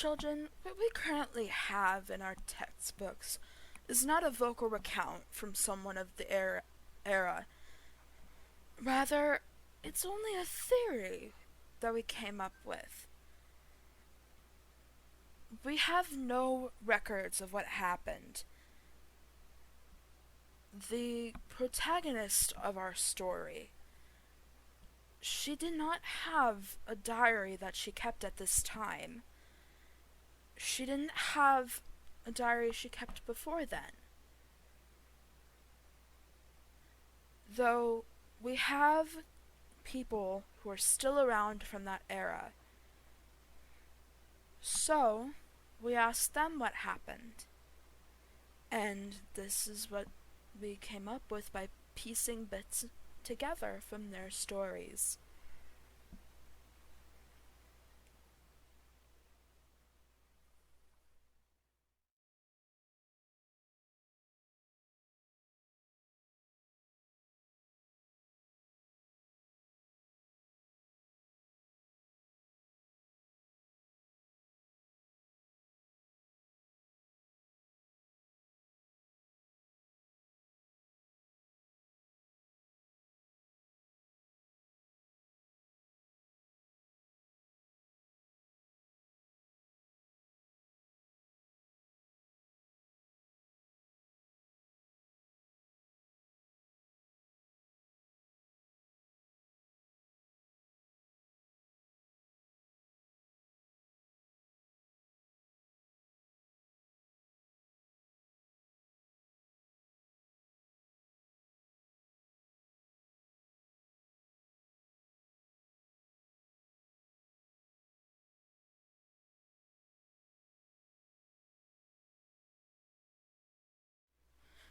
children, what we currently have in our textbooks is not a vocal recount from someone of the era. Rather, it's only a theory that we came up with. We have no records of what happened. The protagonist of our story, she did not have a diary that she kept at this time. She didn't have a diary she kept before then. Though we have people who are still around from that era. So, we asked them what happened. And this is what we came up with by piecing bits together from their stories.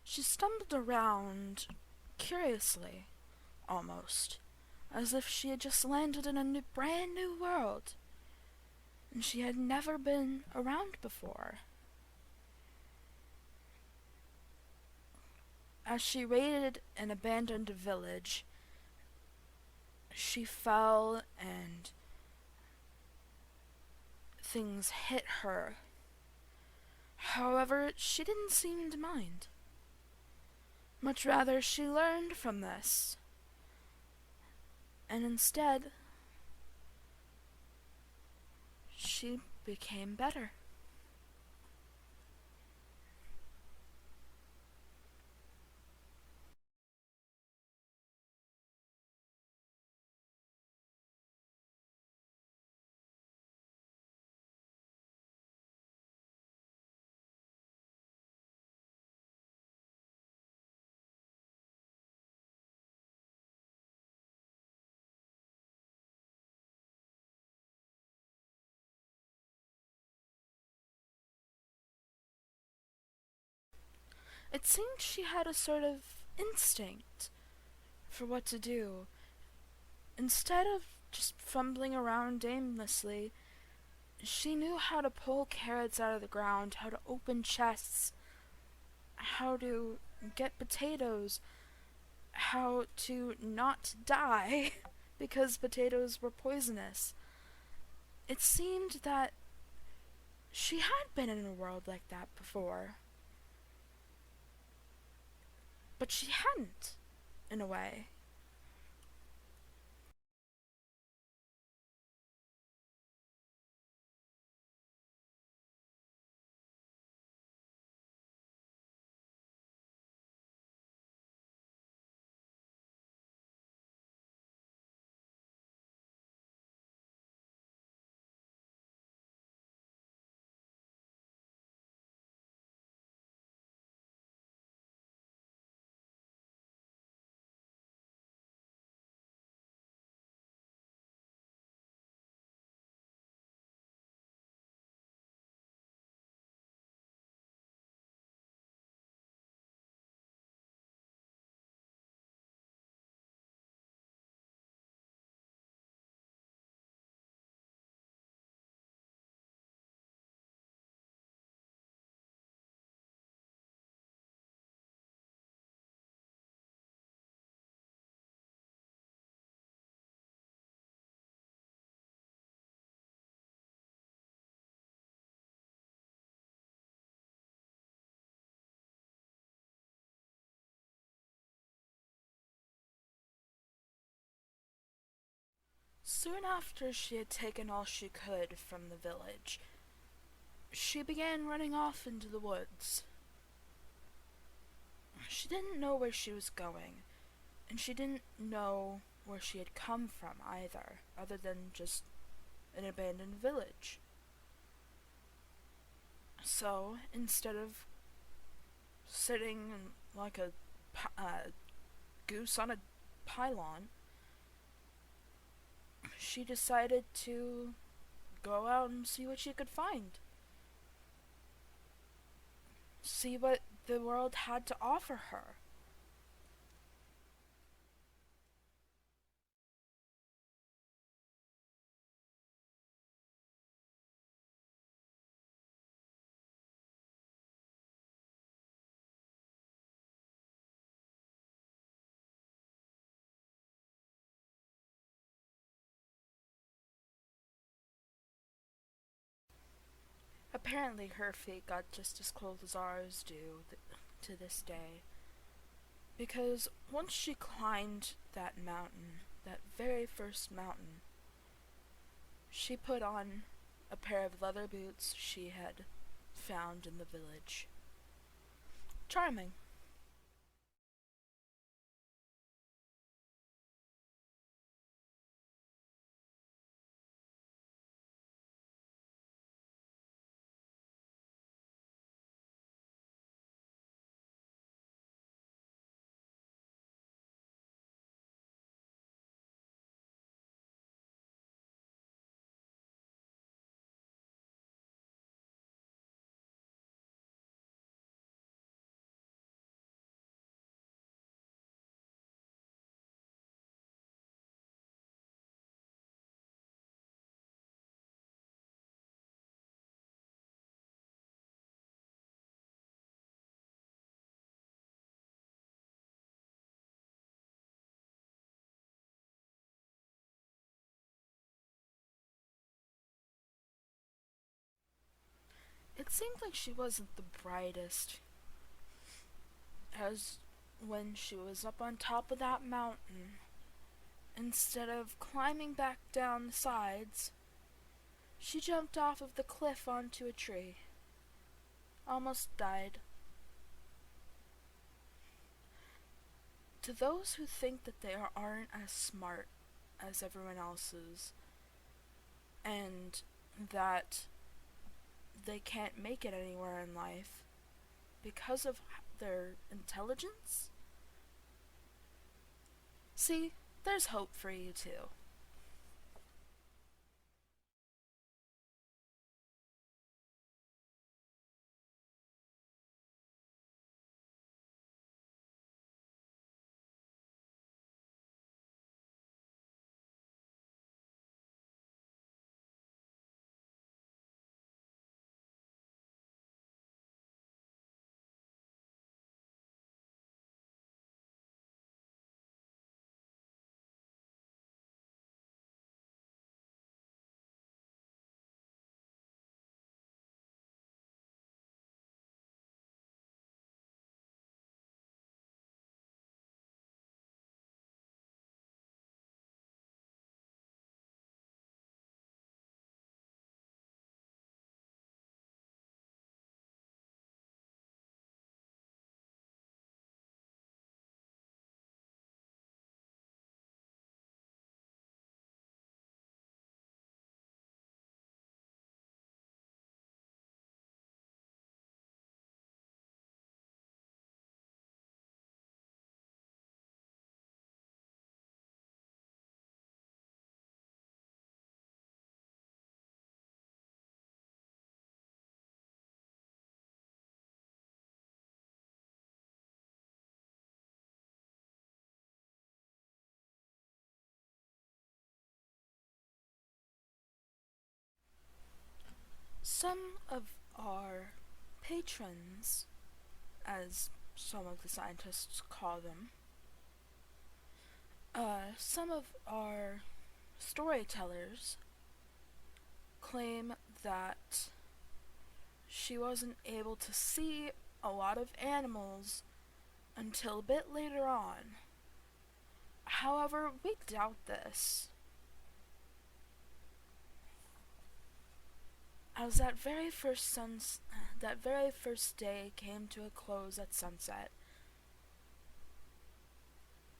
She stumbled around curiously, almost, as if she had just landed in a brand new world, and she had never been around before. As she raided an abandoned village, she fell and things hit her. However, she didn't seem to mind. Much rather, she learned from this, and instead, she became better. It seemed she had a sort of instinct for what to do. Instead of just fumbling around aimlessly, she knew how to pull carrots out of the ground, how to open chests, how to get potatoes, how to not die because potatoes were poisonous. It seemed that she had been in a world like that before. But she hadn't, in a way. Soon after she had taken all she could from the village, she began running off into the woods. She didn't know where she was going, and she didn't know where she had come from either, other than just an abandoned village. So, instead of sitting like a goose on a pylon, she decided to go out and see what she could find. See what the world had to offer her. Apparently, her fate got just as close as ours do to this day. Because once she climbed that mountain, that very first mountain, she put on a pair of leather boots she had found in the village. Charming. It seemed like she wasn't the brightest, as when she was up on top of that mountain, instead of climbing back down the sides, she jumped off of the cliff onto a tree. Almost died. To those who think that they aren't as smart as everyone else is, and that they can't make it anywhere in life because of their intelligence, see, there's hope for you too. Some of our patrons, as some of the scientists call them, some of our storytellers claim that she wasn't able to see a lot of animals until a bit later on. However, we doubt this. As that very first day came to a close at sunset,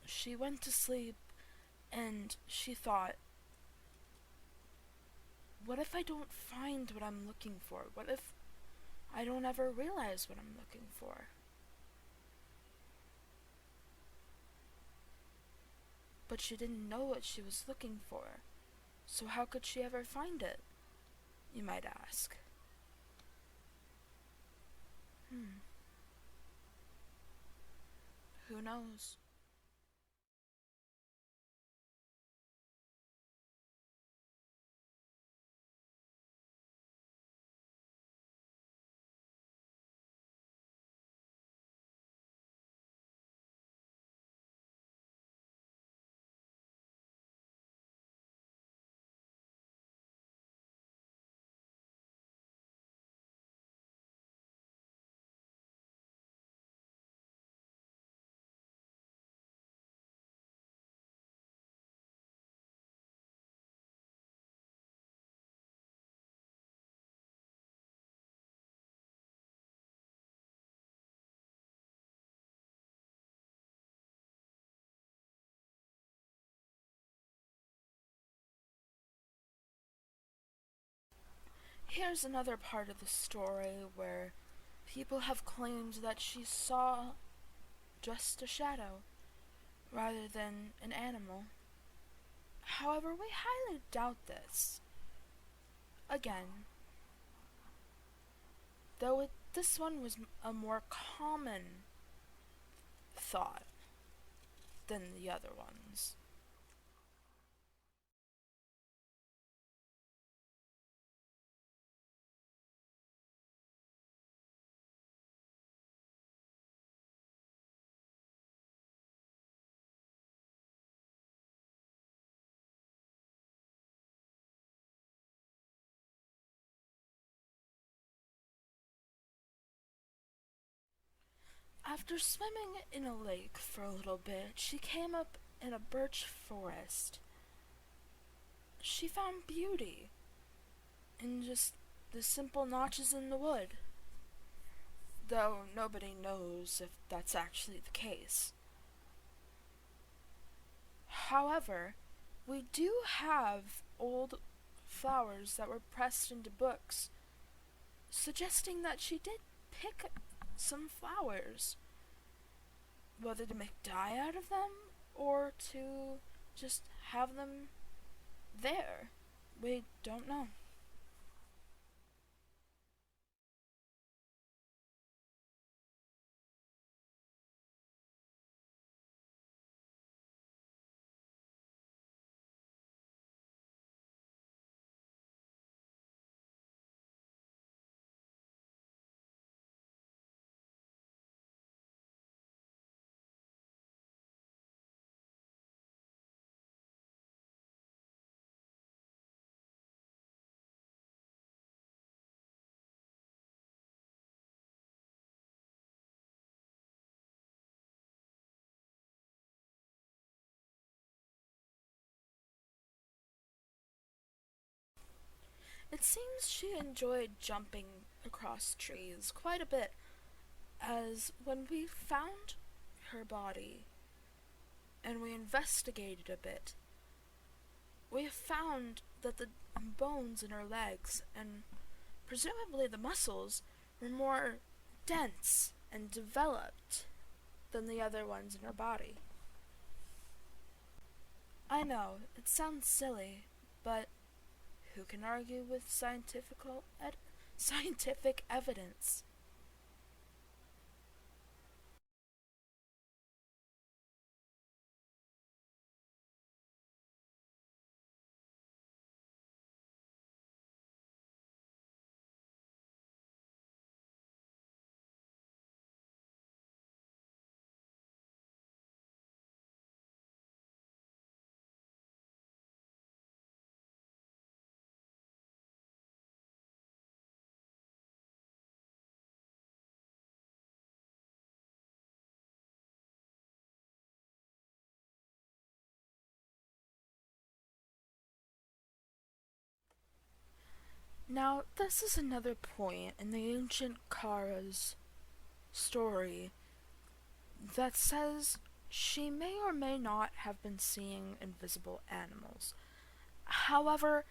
she went to sleep and she thought, what if I don't find what I'm looking for? What if I don't ever realize what I'm looking for? But she didn't know what she was looking for, so how could she ever find it, you might ask? Who knows? Here's another part of the story where people have claimed that she saw just a shadow rather than an animal. However, we highly doubt this. Again, though this one was a more common thought than the other ones. After swimming in a lake for a little bit, she came up in a birch forest. She found beauty in just the simple notches in the wood, though nobody knows if that's actually the case. However, we do have old flowers that were pressed into books, suggesting that she did pick some flowers, whether to make dye out of them or to just have them there. We don't know. It seems she enjoyed jumping across trees quite a bit, as when we found her body and we investigated a bit, we found that the bones in her legs and presumably the muscles were more dense and developed than the other ones in her body. I know, it sounds silly, but who can argue with scientific evidence? Now, this is another point in the ancient Cara's story that says she may or may not have been seeing invisible animals. However,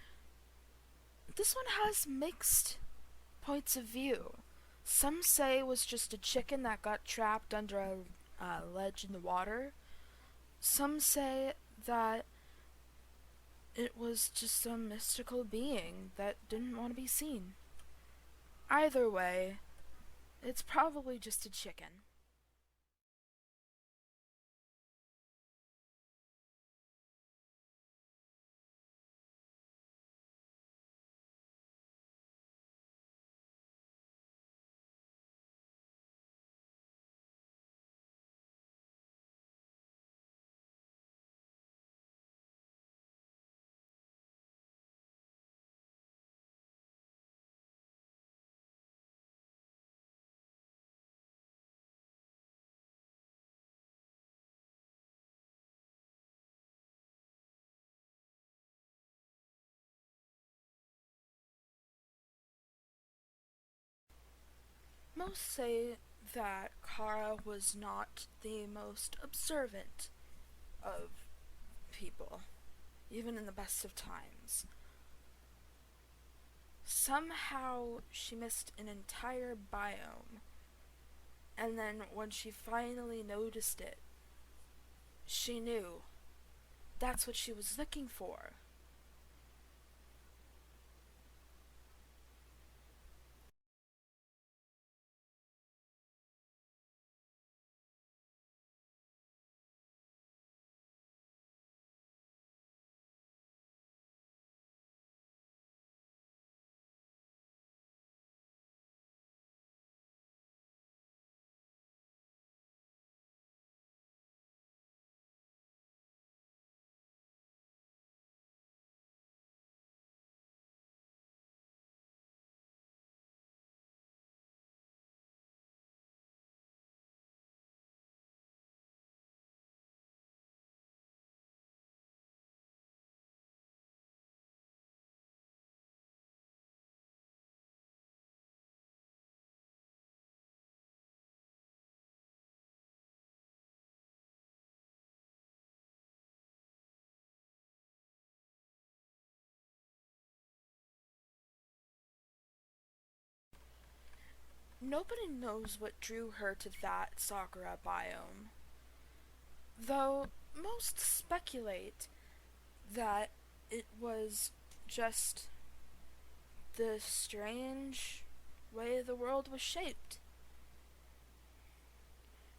this one has mixed points of view. Some say it was just a chicken that got trapped under a ledge in the water. Some say that it was just some mystical being that didn't want to be seen. Either way, it's probably just a chicken. Most say that Cara was not the most observant of people, even in the best of times. Somehow she missed an entire biome, and then when she finally noticed it, she knew that's what she was looking for. Nobody knows what drew her to that Sakura biome, though most speculate that it was just the strange way the world was shaped.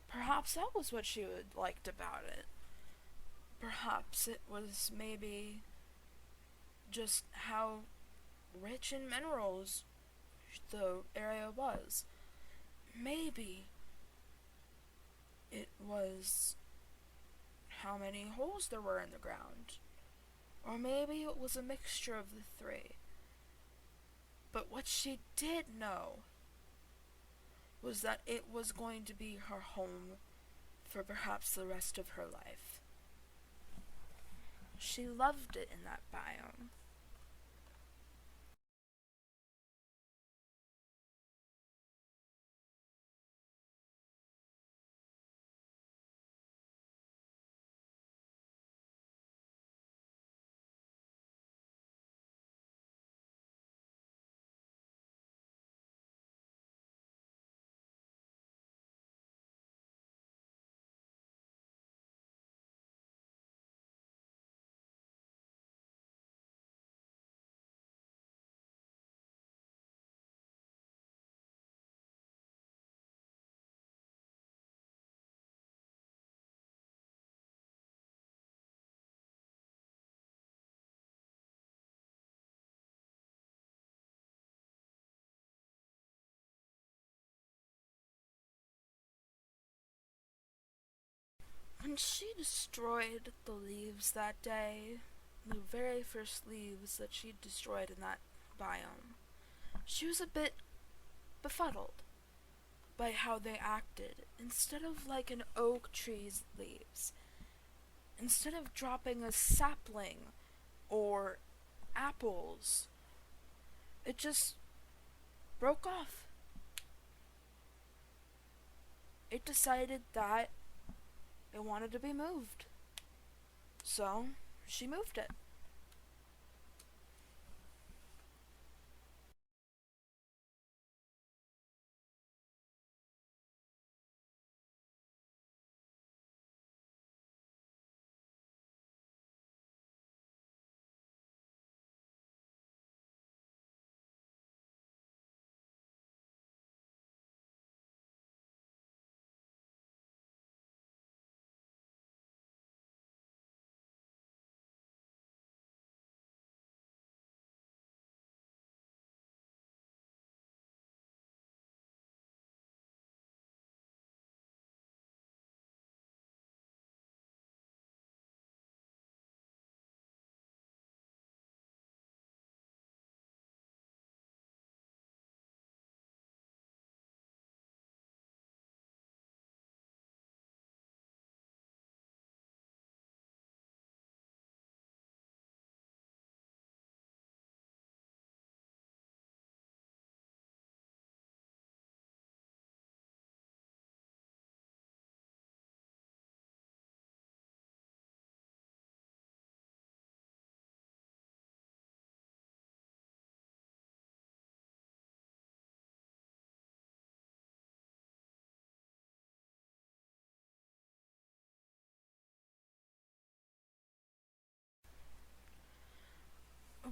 Perhaps that was what she liked about it. Perhaps it was maybe just how rich in minerals the area was. Maybe it was how many holes there were in the ground. Or maybe it was a mixture of the three. But what she did know was that it was going to be her home for perhaps the rest of her life. She loved it in that biome. When she destroyed the leaves that day, the very first leaves that she destroyed in that biome, she was a bit befuddled by how they acted. Instead of like an oak tree's leaves, instead of dropping a sapling or apples, it just broke off. It decided that it wanted to be moved. So, she moved it.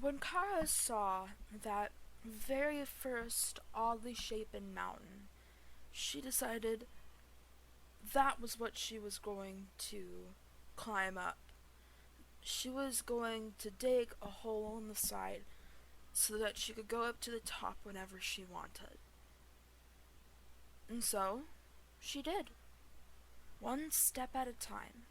When Cara saw that very first oddly shapen mountain, she decided that was what she was going to climb up. She was going to dig a hole in the side so that she could go up to the top whenever she wanted. And so, she did. One step at a time.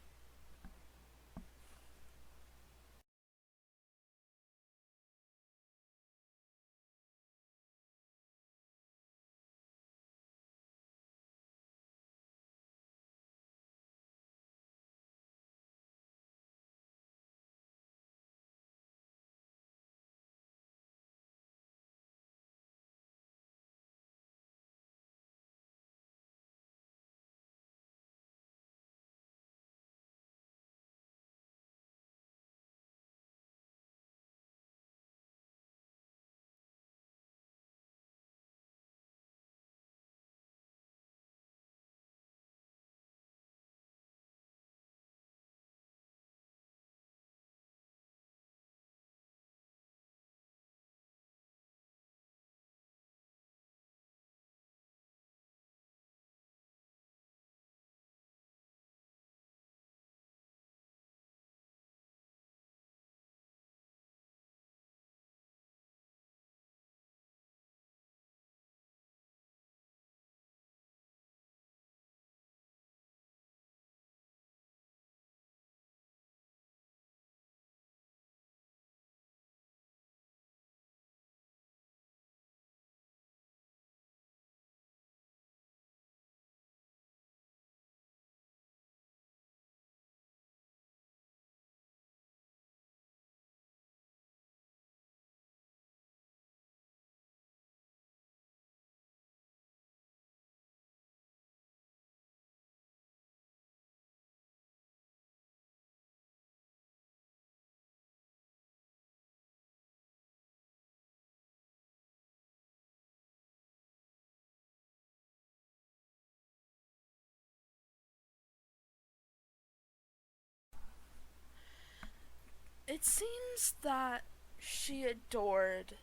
It seems that she adored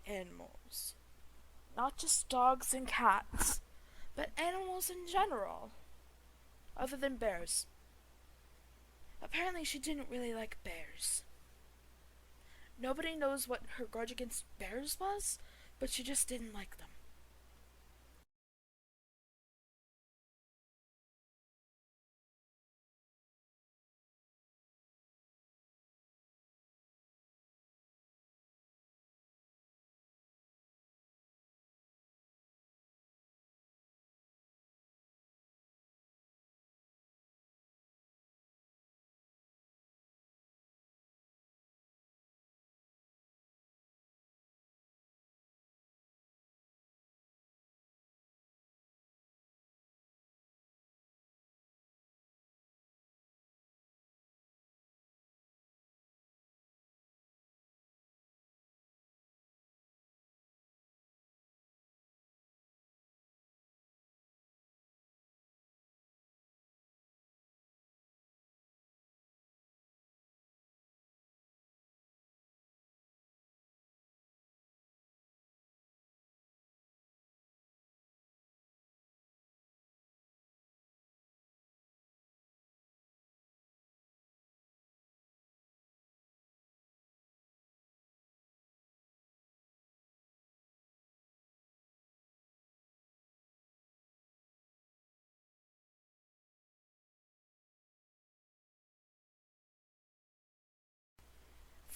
animals. Not just dogs and cats, but animals in general, other than bears. Apparently, she didn't really like bears. Nobody knows what her grudge against bears was, but she just didn't like them.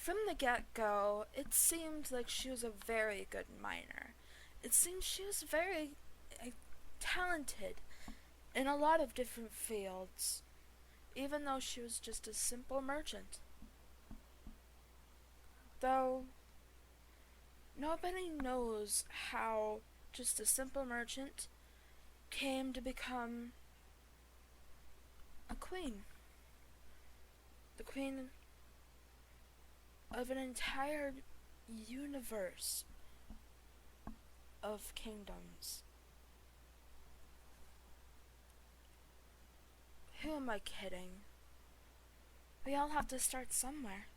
From the get-go, it seemed like she was a very good miner. It seemed she was very uh, talented in a lot of different fields, even though she was just a simple merchant. Though nobody knows how just a simple merchant came to become a queen. The queen of an entire universe of kingdoms. Who am I kidding? We all have to start somewhere.